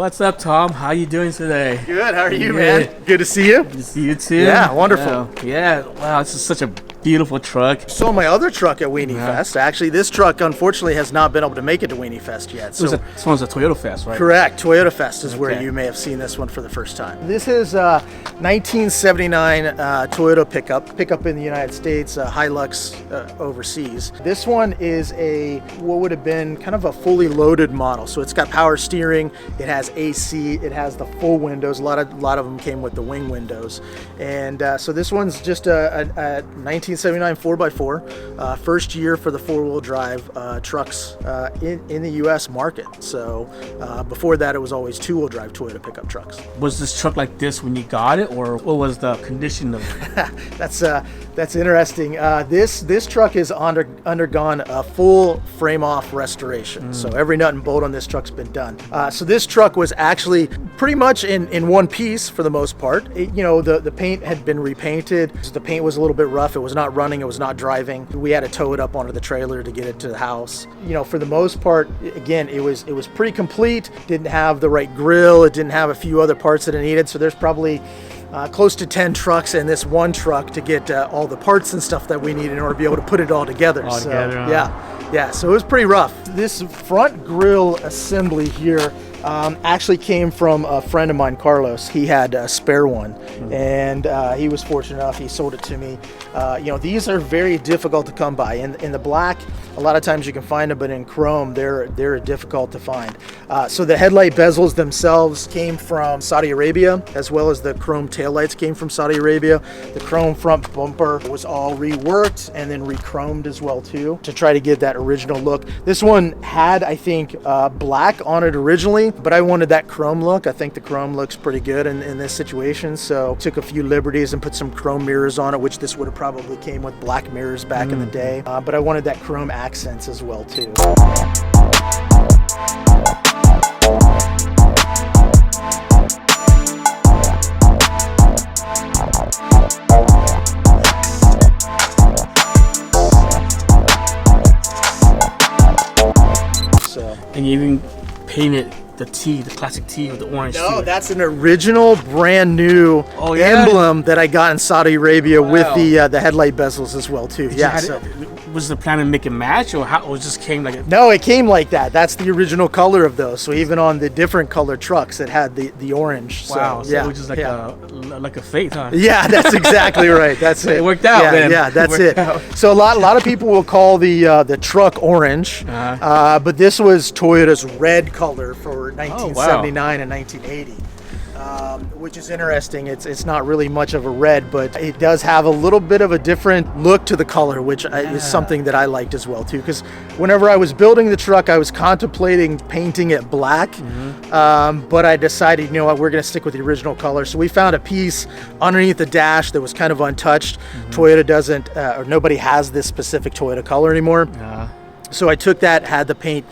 What's up, Tom? How you doing today? Good. How are you, man? Good to see you. Good to see you too. Yeah, wonderful. Yeah. Wow, this is such a beautiful truck. So my other truck at Weenie Fest. Actually, this truck unfortunately has not been able to make it to Weenie Fest yet. So this one's a Toyota Fest, right? Correct. Toyota Fest is where you may have seen this one for the first time. This is 1979 Toyota pickup in the United States, Hilux overseas. This one is what would have been kind of a fully loaded model. So it's got power steering, it has AC, it has the full windows. A lot of them came with the wing windows, and so this one's just a 1979 4x4, first year for the four-wheel drive trucks in the U.S. market. So before that, it was always two-wheel drive Toyota pickup trucks. Was this truck like this when you got it, or what was the condition of it? That's interesting. This truck has undergone a full frame-off restoration. So every nut and bolt on this truck's been done. So this truck was actually pretty much in one piece for the most part. The paint had been repainted. The paint was a little bit rough. It was not running. It was not driving. We had to tow it up onto the trailer to get it to the house. For the most part, again, it was pretty complete. Didn't have the right grill. It didn't have a few other parts that it needed. So there's probably close to 10 trucks in this one truck to get all the parts and stuff that we need in order to be able to put it all together. Yeah, so it was pretty rough. This front grille assembly here actually came from a friend of mine, Carlos. He had a spare one, and he was fortunate enough, he sold it to me. These are very difficult to come by. In the black, a lot of times you can find them, but in chrome, they're difficult to find. So the headlight bezels themselves came from Saudi Arabia, as well as the chrome taillights came from Saudi Arabia. The chrome front bumper was all reworked and then re-chromed as well too, to try to get that original look. This one had, I think, black on it originally, but I wanted that chrome look. I think the chrome looks pretty good in this situation, so took a few liberties and put some chrome mirrors on it, which this would have probably came with black mirrors back in the day, but I wanted that chrome accents as well too. And you even painted the classic T with the orange. No, that's an original brand new emblem that I got in Saudi Arabia with the headlight bezels as well too. Was the plan to make it match, or how it just came like? No, it came like that. That's the original color of those. So even on the different color trucks, it had the orange. Wow, so it was just like a fate, huh? Yeah, that's exactly right. That's it. It worked out. Yeah, that's it. So a lot of people will call the truck orange, but this was Toyota's red color for 1979 and 1980. Which is interesting. It's not really much of a red, but it does have a little bit of a different look to the color, which is something that I liked as well too. Because whenever I was building the truck, I was contemplating painting it black, but I decided, we're going to stick with the original color. So we found a piece underneath the dash that was kind of untouched. Toyota doesn't, or nobody has this specific Toyota color anymore. So I took that, had the paint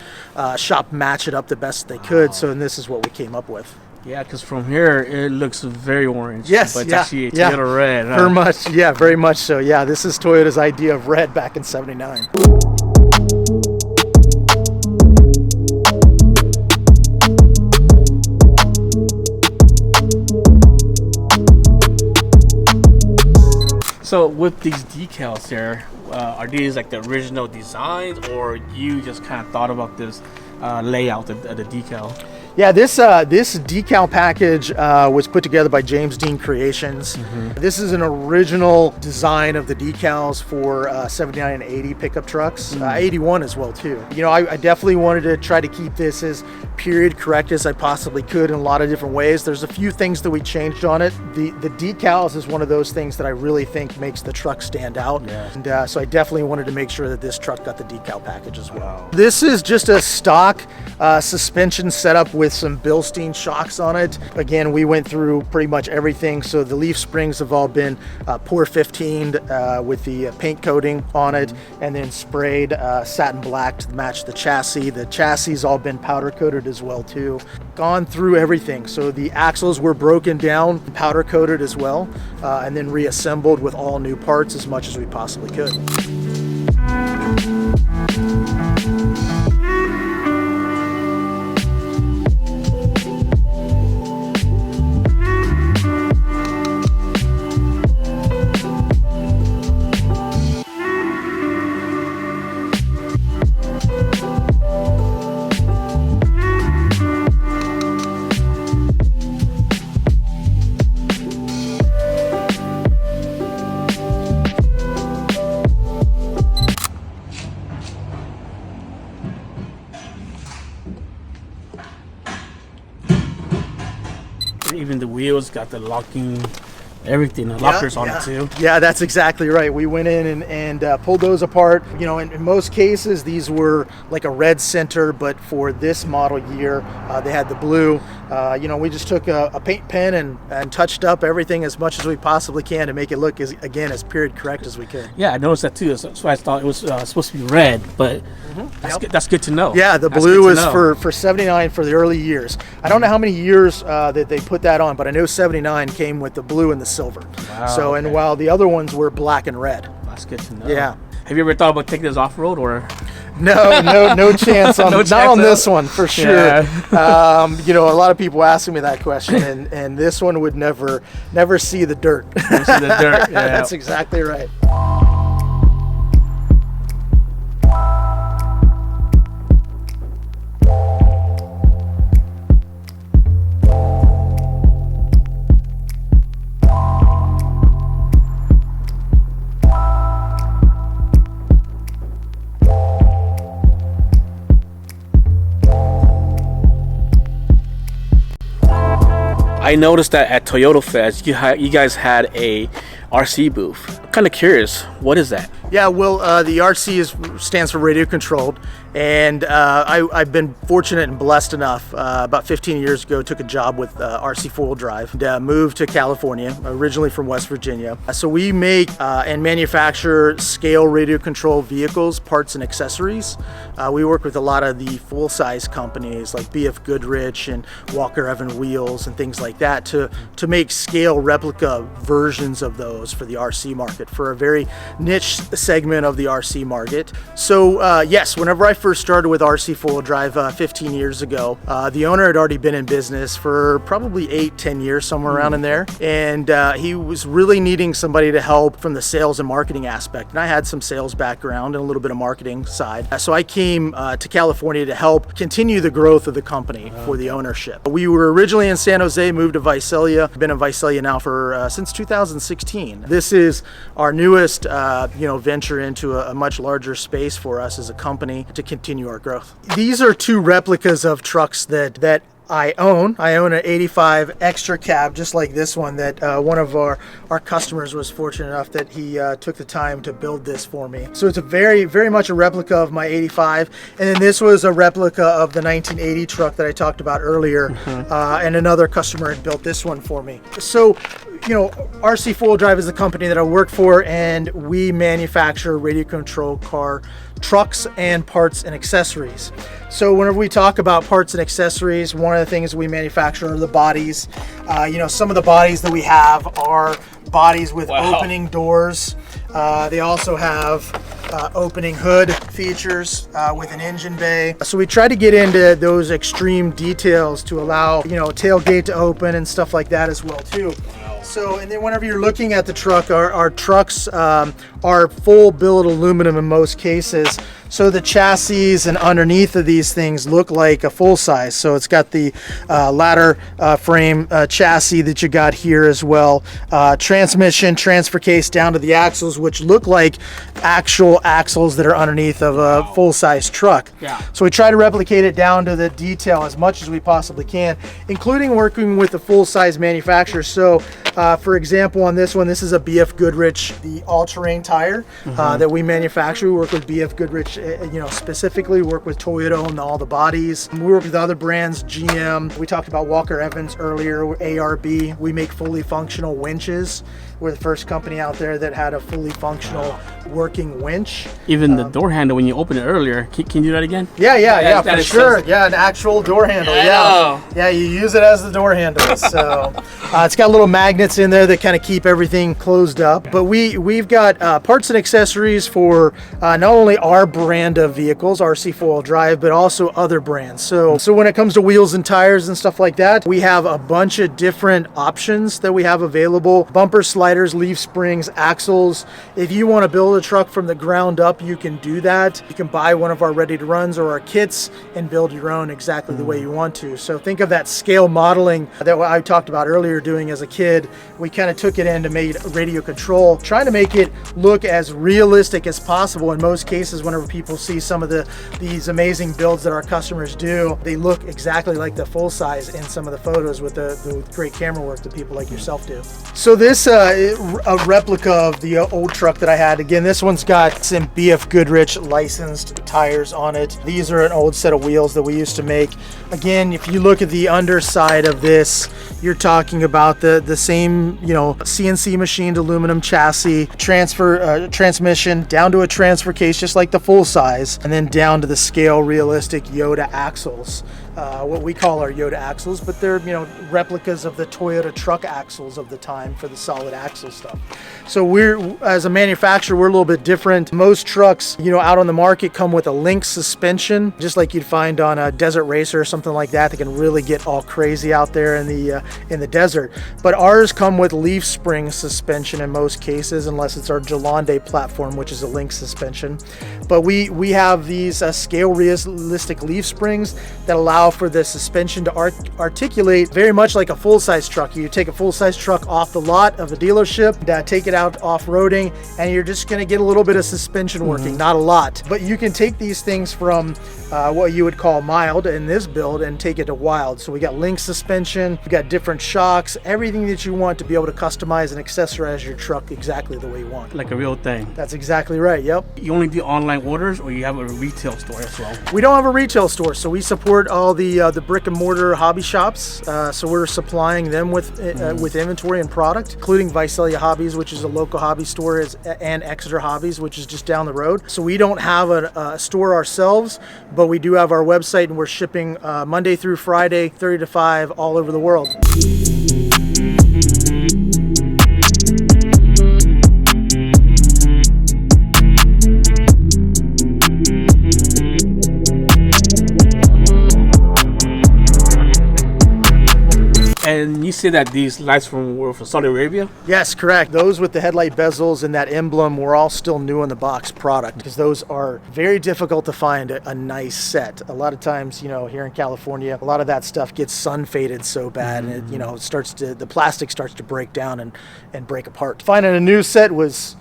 shop match it up the best they could. So this is what we came up with. Yeah, because from here it looks very orange. Yes, but it's actually Toyota red. Huh? Very much so. Yeah, this is Toyota's idea of red back in '79. So with these decals here, are these like the original designs, or you just kind of thought about this layout of the decal? Yeah, this decal package was put together by James Dean Creations. This is an original design of the decals for 79 and 80 pickup trucks, 81 as well too. I definitely wanted to try to keep this as period correct as I possibly could in a lot of different ways. There's a few things that we changed on it. The decals is one of those things that I really think makes the truck stand out. And so I definitely wanted to make sure that this truck got the decal package as well. This is just a stock suspension setup with some Bilstein shocks on it. Again, we went through pretty much everything. So the leaf springs have all been pour 15'd with the paint coating on it, and then sprayed satin black to match the chassis. The chassis has all been powder coated as well too. Gone through everything. So the axles were broken down, powder coated as well, and then reassembled with all new parts as much as we possibly could. even the wheels got the locking, everything, the lockers on it too. Yeah, that's exactly right. We went in and pulled those apart. You know, in most cases, these were like a red center, but for this model year, they had the blue. You know, we just took a paint pen and touched up everything as much as we possibly can to make it look, as period correct as we could. Yeah, I noticed that too. That's why I thought it was supposed to be red, but that's good to know. Yeah, the blue was for 79 for the early years. I don't know how many years that they put that on, but I know 79 came with the blue and the silver. Wow, so, and while the other ones were black and red. That's good to know. Yeah. Have you ever thought about taking this off-road or? No chance on not on this one for sure. Yeah. You know, a lot of people asking me that question, and this one would never see the dirt. Never see the dirt. Yeah. That's exactly right. I noticed that at Toyota Fest, you guys had a RC booth. I'm kind of curious, what is that? Yeah, well, the RC stands for radio controlled, and I've been fortunate and blessed enough. About 15 years ago, took a job with RC four-wheel drive, and moved to California, originally from West Virginia. So we make and manufacture scale radio control vehicles, parts, and accessories. We work with a lot of the full-size companies like BF Goodrich and Walker Evans Wheels and things like that to make scale replica versions of those for the RC market, for a very niche segment of the RC market. So yes, whenever I first started with RC four-wheel drive 15 years ago, the owner had already been in business for probably 8-10 years, somewhere around in there, and he was really needing somebody to help from the sales and marketing aspect, and I had some sales background and a little bit of marketing side. So I came to California to help continue the growth of the company for the ownership. We were originally in San Jose, moved to Visalia. Been in Visalia now for since 2016. This is our newest venture into a much larger space for us as a company to continue our growth. These are two replicas of trucks that I own. I own an 85 extra cab, just like this one, that one of our customers was fortunate enough that he took the time to build this for me. So it's a very much a replica of my 85, and then this was a replica of the 1980 truck that I talked about earlier, and another customer had built this one for me. So, you know, RC four-wheel drive is the company that I work for, and we manufacture radio control car trucks and parts and accessories. So whenever we talk about parts and accessories, one of the things we manufacture are the bodies. Some of the bodies that we have are bodies with opening doors. They also have opening hood features with an engine bay. So we try to get into those extreme details to allow, tailgate to open and stuff like that as well too. So, and then whenever you're looking at the truck, our trucks are full billet aluminum in most cases. So the chassis and underneath of these things look like a full size. So it's got the ladder frame chassis that you got here as well. Transmission, transfer case down to the axles, which look like actual axles that are underneath of a full size truck. Yeah. So we try to replicate it down to the detail as much as we possibly can, including working with the full size manufacturer. So for example, on this one, this is a BF Goodrich, the all-terrain tire that we manufacture. We work with BF Goodrich, specifically work with Toyota on all the bodies. We work with other brands, GM. We talked about Walker Evans earlier, ARB. We make fully functional winches. We're the first company out there that had a fully functional working winch. Even the door handle, when you opened it earlier, can you do that again? Yeah, for sure. Yeah, an actual door handle. Yeah, you use it as the door handle. So it's got little magnets in there that kind of keep everything closed up. But we've got parts and accessories for not only our brand of vehicles, RC four-wheel drive, but also other brands. So when it comes to wheels and tires and stuff like that, we have a bunch of different options that we have available. Bumper sliders, leaf springs, axles. If you want to build a truck from the ground up, you can do that. You can buy one of our ready to runs or our kits and build your own exactly the way you want to. So think of that scale modeling that I talked about earlier doing as a kid. We kind of took it in to make radio control, trying to make it look as realistic as possible. In most cases, whenever people see some of these amazing builds that our customers do, they look exactly like the full size in some of the photos with the great camera work that people like yourself do. So this a replica of the old truck that I had. Again, this one's got some BF Goodrich licensed tires on it. These are an old set of wheels that we used to make. Again, if you look at the underside of this, you're talking about the same, you know, CNC machined aluminum chassis, transmission down to a transfer case just like the full size, and then down to the scale realistic Yoda axles. What we call our Yoda axles, but they're, you know, replicas of the Toyota truck axles of the time for the solid axle stuff. So we're, as a manufacturer, we're a little bit different. Most trucks, you know, out on the market come with a link suspension, just like you'd find on a Desert Racer or something like that. That can really get all crazy out there in the desert. But ours come with leaf spring suspension in most cases, unless it's our Jalonde platform, which is a link suspension. But we have these scale realistic leaf springs that allow for the suspension to articulate very much like a full-size truck. You take a full-size truck off the lot of the dealership, take it out off-roading, and you're just going to get a little bit of suspension working, not a lot. But you can take these things from what you would call mild in this build and take it to wild. So we got link suspension, we got different shocks, everything that you want to be able to customize and accessorize your truck exactly the way you want. Like a real thing. That's exactly right, yep. You only do online orders, or you have a retail store as well? We don't have a retail store, so we support all the brick and mortar hobby shops. So we're supplying them with inventory and product, including Visalia Hobbies, which is a local hobby store, and Exeter Hobbies, which is just down the road. So we don't have a store ourselves, but we do have our website, and we're shipping Monday through Friday, 30 to 5, all over the world. And you say that these lights were from Saudi Arabia? Yes, correct. Those with the headlight bezels and that emblem were all still new in the box product, because those are very difficult to find a nice set. A lot of times, you know, here in California, a lot of that stuff gets sun faded so bad, and it, you know, the plastic starts to break down and break apart. Finding a new set was,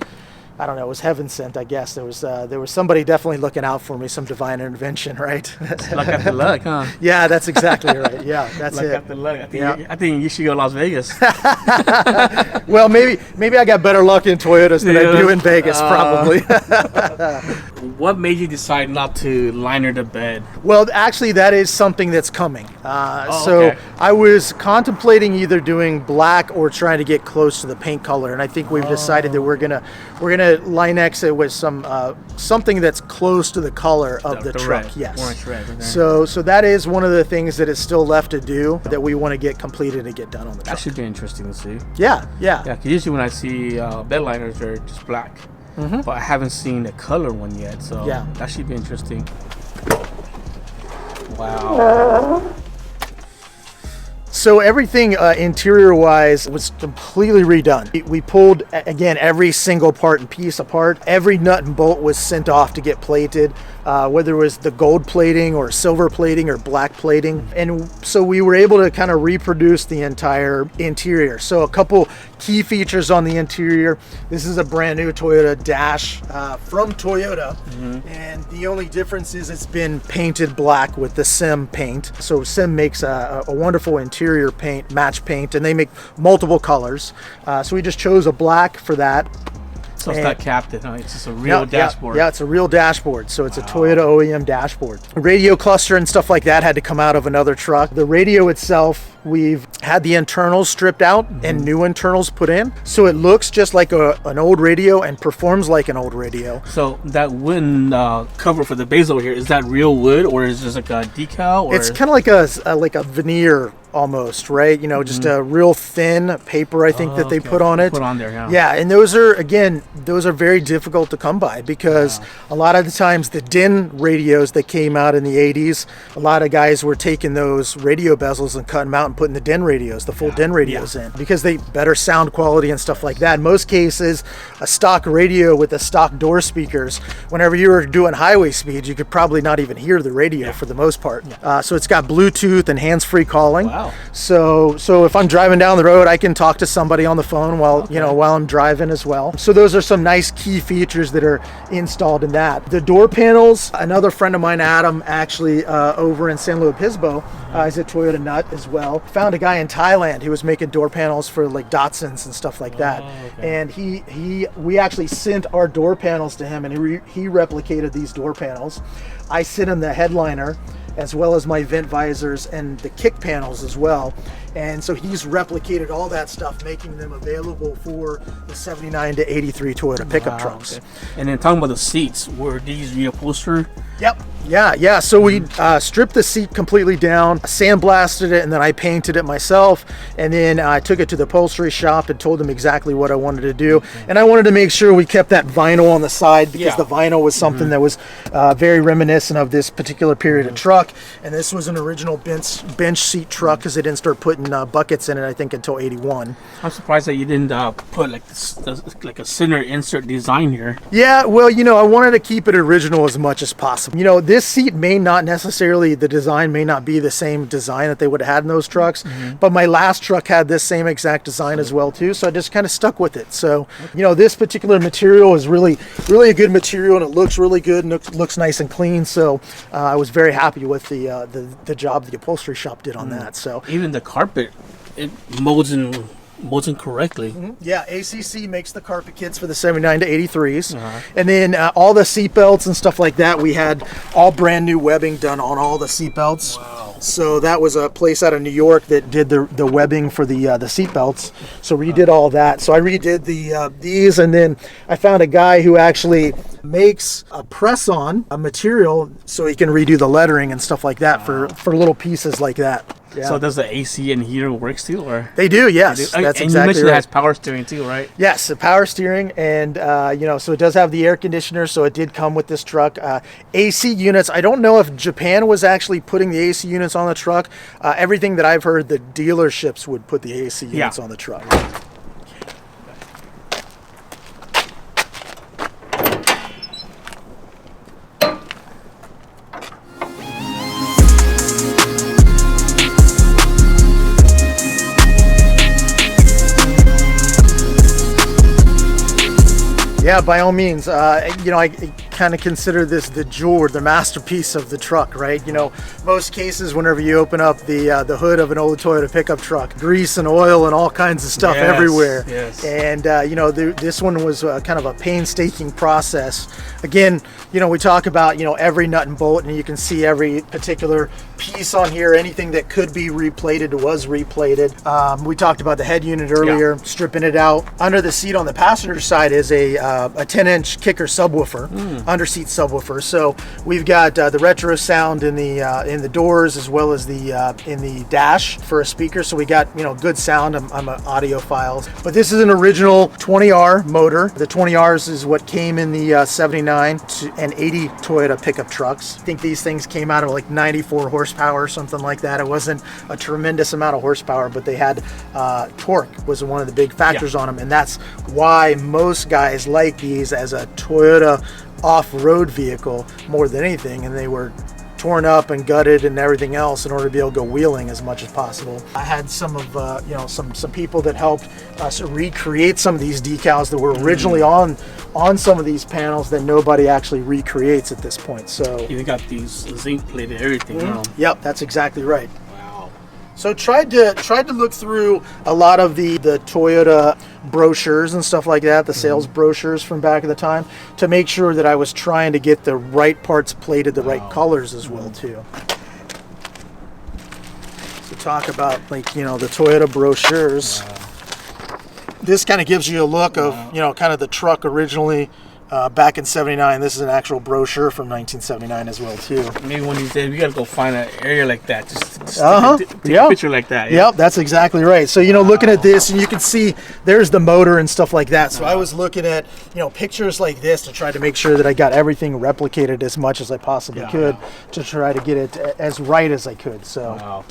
I don't know, it was heaven sent, I guess. There was somebody definitely looking out for me, some divine intervention, right? Luck after luck, huh? Yeah, that's exactly right. Yeah, that's luck it. After luck. I think you should go to Las Vegas. Well, maybe I got better luck in Toyotas than I do in Vegas, probably. What made you decide not to liner the bed? Well, actually, that is something that's coming. So I was contemplating either doing black or trying to get close to the paint color, and I think we've decided that we're gonna Linex it with something that's close to the color of the truck. Red, yes. Orange red. Okay. So that is one of the things that is still left to do that we want to get completed and get done on the truck. That should be interesting to see. Yeah. Because usually when I see bed liners, they're just black. But I haven't seen the color one yet, so that should be interesting. Wow. So everything interior-wise was completely redone. We pulled, again, every single part and piece apart. Every nut and bolt was sent off to get plated, whether it was the gold plating or silver plating or black plating. And so we were able to kind of reproduce the entire interior. So a couple key features on the interior. This is a brand new Toyota Dash from Toyota. And the only difference is it's been painted black with the Sim paint. So Sim makes a wonderful interior paint, match paint, and they make multiple colors. So we just chose a black for that. So it's not captive, huh? It's just a real dashboard. Yeah, it's a real dashboard. So it's a Toyota OEM dashboard. Radio cluster and stuff like that had to come out of another truck. The radio itself, we've had the internals stripped out and new internals put in. So it looks just like an old radio and performs like an old radio. So that wooden cover for the base over here, is that real wood, or is this like a decal? Or? It's kind of like a veneer almost, right? You know, just a real thin paper, I think, that they put on it. Put on there, yeah. Yeah, and those are very difficult to come by, because a lot of the times the DIN radios that came out in the 80s, a lot of guys were taking those radio bezels and cutting them out I'm putting the DIN radios, the full DIN radios in, because they better sound quality and stuff like that. In most cases, a stock radio with the stock door speakers, whenever you were doing highway speeds, you could probably not even hear the radio for the most part. So it's got Bluetooth and hands-free calling. Wow. So if I'm driving down the road, I can talk to somebody on the phone while while I'm driving as well. So those are some nice key features that are installed in that. The door panels, another friend of mine, Adam, actually over in San Luis Obispo, is a Toyota nut as well. Found a guy in Thailand who was making door panels for like Datsuns and stuff like that. And we actually sent our door panels to him, and he replicated these door panels. I sent him the headliner, as well as my vent visors and the kick panels as well. And so he's replicated all that stuff, making them available for the 79 to 83 Toyota pickup trucks. Okay. And then talking about the seats, were these reupholstered? Yep. Yeah. So we stripped the seat completely down, sandblasted it, and then I painted it myself. And then I took it to the upholstery shop and told them exactly what I wanted to do. And I wanted to make sure we kept that vinyl on the side, because the vinyl was something that was very reminiscent of this particular period of truck. And this was an original bench seat truck, because they didn't start putting buckets in it, I think, until 81. I'm surprised that you didn't put like a center insert design here. Yeah, well, I wanted to keep it original as much as possible. This seat may not necessarily, the design may not be the same design that they would have had in those trucks, but my last truck had this same exact design as well too, so I just kind of stuck with it. So, this particular material is really a good material, and it looks really good, and looks nice and clean. So I was very happy with the job the upholstery shop did on that. So even the carpet, it molds in correctly. Yeah, ACC makes the carpet kits for the 79 to 83s. And then all the seat belts and stuff like that, we had all brand new webbing done on all the seat belts. Wow. So that was a place out of New York that did the webbing for the seat belts. So we redid all that. So I redid these, and then I found a guy who actually makes a press-on a material so he can redo the lettering and stuff like that for little pieces like that. Yeah. So does the AC and heater work still, or? They do, yes. They do? That's and exactly you mentioned right. it has power steering too, right? Yes, the power steering, and so it does have the air conditioner, so it did come with this truck. AC units, I don't know if Japan was actually putting the AC units on the truck. Everything that I've heard, the dealerships would put the AC units on the truck. Yeah, by all means. I kind of consider this the jewel or the masterpiece of the truck, right? Most cases, whenever you open up the hood of an old Toyota pickup truck, grease and oil and all kinds of stuff everywhere. Yes. And this one was kind of a painstaking process. Again, we talk about every nut and bolt, and you can see every particular piece on here. Anything that could be replated was replated. We talked about the head unit earlier, stripping it out. Under the seat on the passenger side is a 10-inch kicker subwoofer, under seat subwoofer. So we've got the retro sound in the doors, as well as in the dash for a speaker. So we got good sound. I'm an audiophile, but this is an original 20R motor. The 20Rs is what came in the 79 and 80 Toyota pickup trucks. I think these things came out of like 94 horsepower or something like that. It wasn't a tremendous amount of horsepower, but they had torque was one of the big factors on them, and that's why most guys like these as a Toyota off-road vehicle more than anything, and they were torn up and gutted and everything else in order to be able to go wheeling as much as possible. I had some of some people that helped us recreate some of these decals that were originally on some of these panels that nobody actually recreates at this point. So you got these zinc plated everything. Yep, that's exactly right. So tried to look through a lot of the Toyota brochures and stuff like that, the sales brochures from back at the time, to make sure that I was trying to get the right parts plated the right colors as well too. So talk about the Toyota brochures. This kind of gives you a look of kind of the truck originally. Back in 79, this is an actual brochure from 1979 as well too. Maybe one of these days we gotta go find an area like that, just take a picture like that. Yep, that's exactly right. So looking at this, and you can see there's the motor and stuff like that. So I was looking at pictures like this to try to make sure that I got everything replicated as much as I possibly could to try to get it as right as I could. So.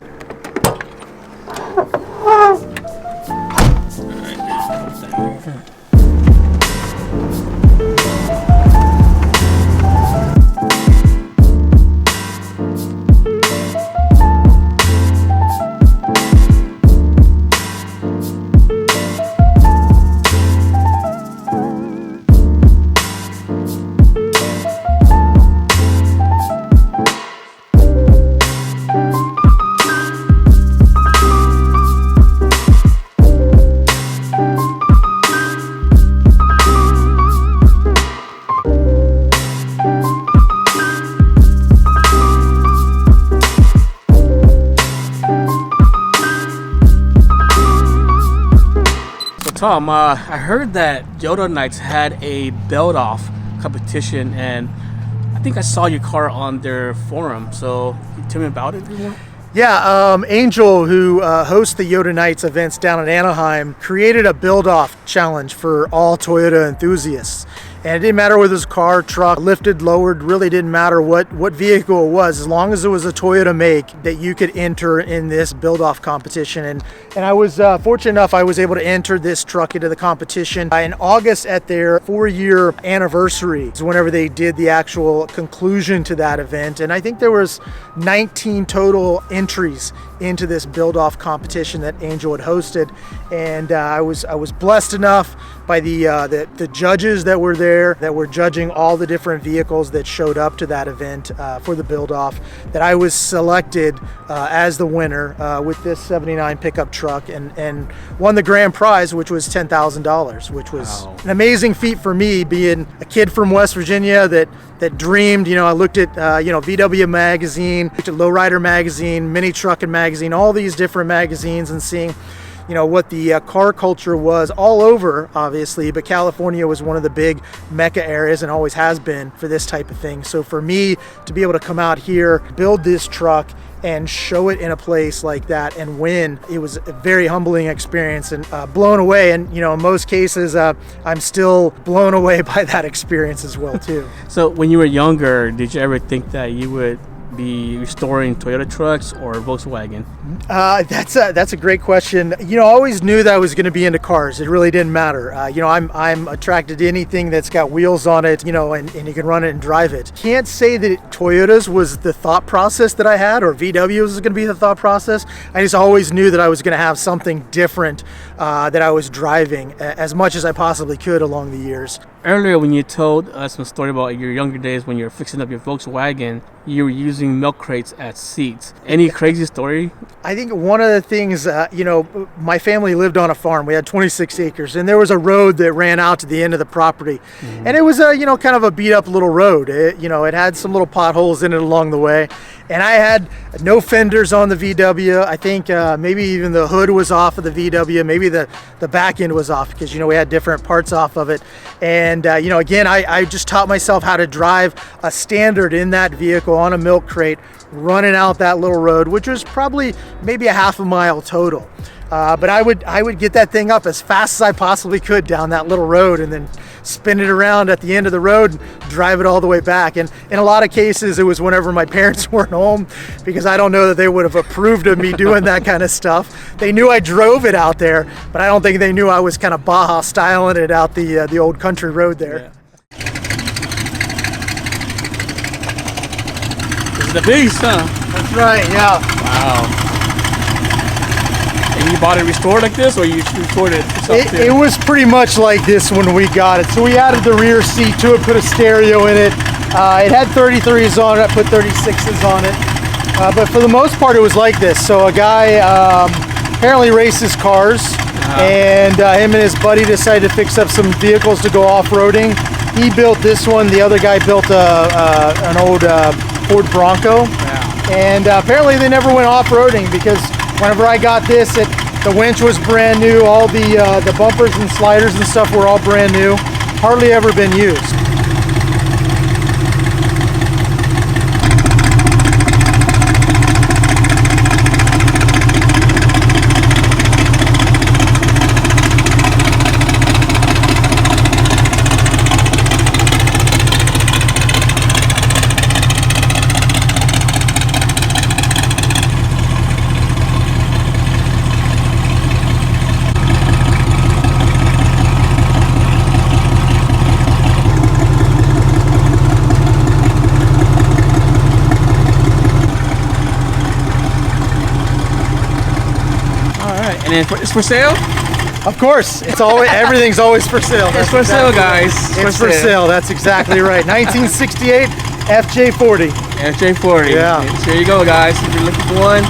Tom, I heard that Yoda Nights had a build-off competition, and I think I saw your car on their forum. So, can you tell me about it? Yeah, Angel, who hosts the Yoda Nights events down in Anaheim, created a build-off challenge for all Toyota enthusiasts. And it didn't matter whether it was car, truck, lifted, lowered, really didn't matter what vehicle it was, as long as it was a Toyota make, that you could enter in this build-off competition. And I was fortunate enough, I was able to enter this truck into the competition in August at their 4-year anniversary, is whenever they did the actual conclusion to that event. And I think there was 19 total entries into this build-off competition that Angel had hosted. And I was blessed enough by the judges that were there, that were judging all the different vehicles that showed up to that event for the build-off, that I was selected as the winner with this 79 pickup truck and won the grand prize, which was $10,000, which was an amazing feat for me, being a kid from West Virginia that dreamed. You know, I looked at VW magazine, looked at Lowrider magazine, Mini Truckin' magazine, all these different magazines, and seeing what the car culture was all over, obviously, but California was one of the big mecca areas and always has been for this type of thing. So for me to be able to come out here, build this truck, and show it in a place like that and win, it was a very humbling experience, and blown away. And in most cases, I'm still blown away by that experience as well too. So when you were younger, did you ever think that you would be restoring Toyota trucks or Volkswagen? That's a great question. I always knew that I was going to be into cars. It really didn't matter. I'm attracted to anything that's got wheels on it, and you can run it and drive it. Can't say that Toyotas was the thought process that I had, or VWs was going to be the thought process. I just always knew that I was going to have something different that I was driving as much as I possibly could along the years. Earlier, when you told us a story about your younger days when you were fixing up your Volkswagen, you were using milk crates as seats. Any crazy story? I think one of the things, my family lived on a farm. We had 26 acres, and there was a road that ran out to the end of the property. Mm-hmm. And it was kind of a beat up little road. It had some little potholes in it along the way. And I had no fenders on the VW. I think maybe even the hood was off of the VW. Maybe the back end was off, because, we had different parts off of it. And, again, I just taught myself how to drive a standard in that vehicle on a milk crate, running out that little road, which was probably maybe a half a mile total. But I would get that thing up as fast as I possibly could down that little road, and then spin it around at the end of the road and drive it all the way back. And in a lot of cases, it was whenever my parents weren't home, because I don't know that they would have approved of me doing that kind of stuff. They knew I drove it out there, but I don't think they knew I was kind of Baja styling it out the old country road there. Yeah. This is the beast, huh? That's right, yeah. Wow. And you bought it restored like this, or you restored it yourself? It was pretty much like this when we got it. So we added the rear seat to it, put a stereo in it. It had 33s on it, I put 36s on it. But for the most part, it was like this. So a guy apparently races cars, and him and his buddy decided to fix up some vehicles to go off-roading. He built this one. The other guy built an old Ford Bronco. Yeah. And apparently they never went off-roading, because whenever I got this, the winch was brand new. All the bumpers and sliders and stuff were all brand new. Hardly ever been used. And it's for sale? Of course, it's always everything's always for sale. It's for sale, guys. It's for sale. That's exactly right. 1968 FJ40. FJ40. Yeah. There you go, guys. If you're looking for one,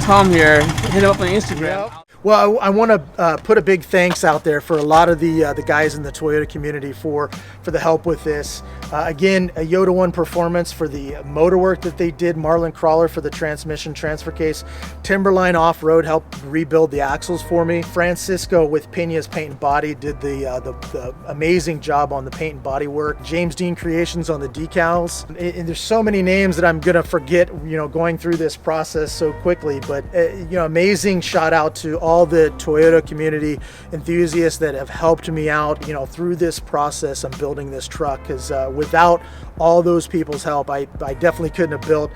Tom here. Hit him up on Instagram. Yep. Well, I want to put a big thanks out there for a lot of the guys in the Toyota community for the help with this. Again, a Yoda One Performance for the motor work that they did. Marlin Crawler for the transmission transfer case. Timberline Off-Road helped rebuild the axles for me. Francisco with Pena's Paint and Body did the amazing job on the paint and body work. James Dean Creations on the decals. And there's so many names that I'm gonna forget, going through this process so quickly. But amazing shout out to all the Toyota community enthusiasts that have helped me out, through this process of building this truck. Because without all those people's help, I definitely couldn't have built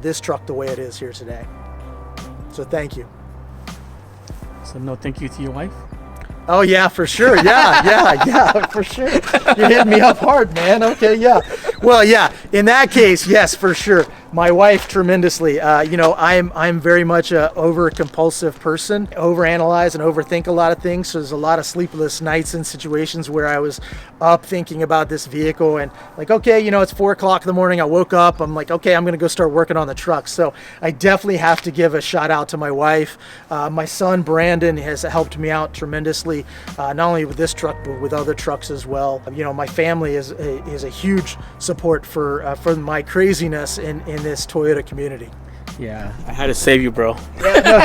this truck the way it is here today. So thank you. So no thank you to your wife? Oh yeah, for sure. Yeah, for sure. You hit me up hard, man. Okay, yeah. Well, yeah, in that case, yes, for sure. My wife tremendously. I'm very much a over-compulsive person, overanalyze and overthink a lot of things. So there's a lot of sleepless nights and situations where I was up thinking about this vehicle and like, okay, it's 4 o'clock in the morning. I woke up. I'm like, okay, I'm gonna go start working on the truck. So I definitely have to give a shout out to my wife. My son Brandon has helped me out tremendously, not only with this truck but with other trucks as well. My family is a huge support for my craziness in this Toyota community. Yeah, I had to save you, bro. Yeah, no,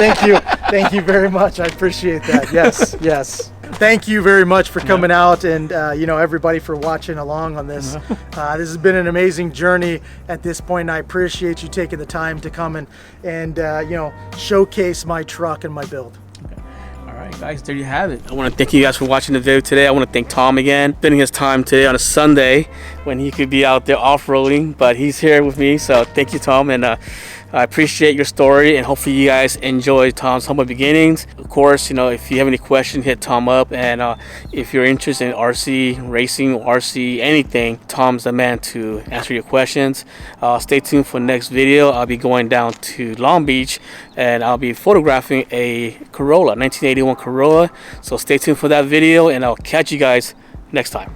thank you very much. I appreciate that. Yes. Thank you very much for coming out, and everybody for watching along on this. This has been an amazing journey at this point, and I appreciate you taking the time to come and showcase my truck and my build. All right, guys, there you have it. I want to thank you guys for watching the video today. I want to thank Tom again, spending his time today on a Sunday when he could be out there off-roading, but he's here with me. So thank you, Tom, and I appreciate your story, and hopefully you guys enjoy Tom's humble beginnings. Of course, if you have any questions, hit Tom up, and if you're interested in RC racing or RC anything, Tom's the man to answer your questions. Stay tuned for the next video. I'll be going down to Long Beach, and I'll be photographing a Corolla, 1981 Corolla. So stay tuned for that video, and I'll catch you guys next time.